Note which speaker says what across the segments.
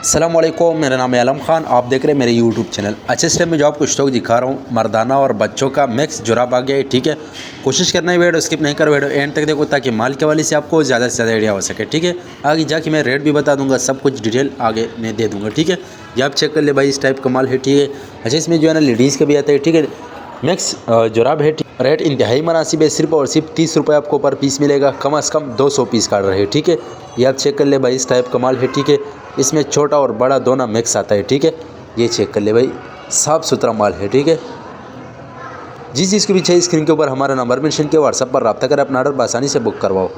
Speaker 1: अस्सलाम वालेकुम, मेरा नाम है आलम खान। आप देख रहे हैं मेरे यूट्यूब चैनल। अच्छे स्टेप में जो आपको स्टॉक दिखा रहा हूँ मर्दाना और बच्चों का मिक्स जुराब आ गया है। ठीक है, कोशिश करना है वीडियो स्किप नहीं कर, वीडियो एंड तक देखो ताकि माल के वाले से आपको ज़्यादा से ज़्यादा आइडिया हो सके। ठीक है, आगे जाके मैं रेट भी बता दूंगा, सब कुछ डिटेल आगे मैं दे दूँगा। ठीक है, ये आप चेक कर ले भाई, इस टाइप का माल है। ठीक है, अच्छा इसमें जो है ना लेडीज़ का भी आता है। ठीक है, मिक्स जुराब है। रेट इंतहाई मुनासिब है, सिर्फ और सिर्फ 30 रुपये आपको पर पीस मिलेगा। कम से कम 200 पीस काट रहे हैं। ठीक है, ये आप चेक कर ले भाई, इस टाइप का माल है। ठीक है, इसमें छोटा और बड़ा दोनों मिक्स आता है। ठीक है, ये चेक कर ले भाई, साफ़ सुथरा माल है। ठीक है, जिस चीज़ के भी चाहिए स्क्रीन के ऊपर हमारा नंबर मेंशन किया, व्हाट्सएप पर रब्ता कर अपना ऑर्डर आसानी से बुक करवाओ।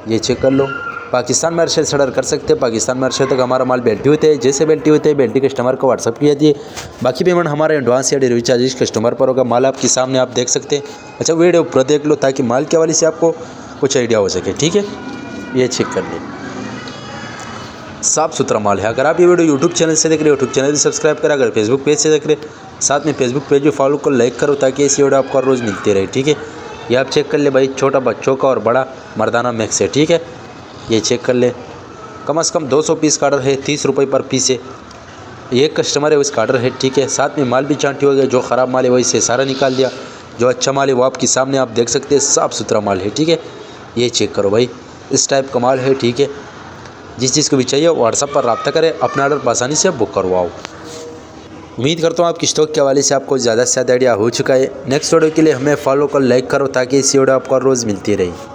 Speaker 1: ये चेक कर लो, पाकिस्तान में अर्शद से ऑर्डर कर सकते हैं। पाकिस्तान में अर्शद तक हमारा माल बेल्टी होते हैं। जैसे बेल्टी होते हैं बेल्टी कस्टमर को व्हाट्सअप किया दिए, बाकी पेमेंट हमारे एडवांस या डिलीवरी चार्जेस कस्टमर पर होगा। माल आपके सामने आप देख सकते हैं। अच्छा वीडियो पूरा देख लो ताकि माल के हवाले से आपको कुछ आइडिया हो सके। ठीक है, ये चेक कर ले, साफ़ सुथरा माल है। अगर आप ये वीडियो यूट्यूब चैनल से देख रहे हो, यूट्यूब चैनल भी सब्सक्राइब करें। अगर फेसबुक पेज से देख रहे साथ में फेसबुक पेज भी फॉलो को लाइक करो ताकि ऐसी वीडियो आपको रोज़ मिलती रहे। ठीक है, ये आप चेक कर ले भाई, छोटा बच्चों का और बड़ा मर्दाना मिक्स है। ठीक है, ये चेक कर ले, कम से कम 200 पीस का ऑर्डर है, 30 रुपये पर पीस है। एक कस्टमर है उसका ऑर्डर है। ठीक है, साथ में माल भी चांटी हो गया, जो ख़राब माल है वही से सारा निकाल दिया, जो अच्छा माल है वो आपके सामने आप देख सकते हैं, साफ़ सुथरा माल है। ठीक है, ये चेक करो भाई, इस टाइप का माल है। ठीक है, जिस चीज़ को भी चाहिए व्हाट्सएप पर रब्ता करें, अपना ऑर्डर आसानी से बुक करवाओ। उम्मीद करता हूँ आपकी स्टॉक के हवाले से आपको ज़्यादा से ज़्यादा आइडिया हो चुका है। नेक्स्ट वीडियो के लिए हमें फॉलो कर लाइक करो ताकि इसी वीडियो आपको रोज़ मिलती रहे।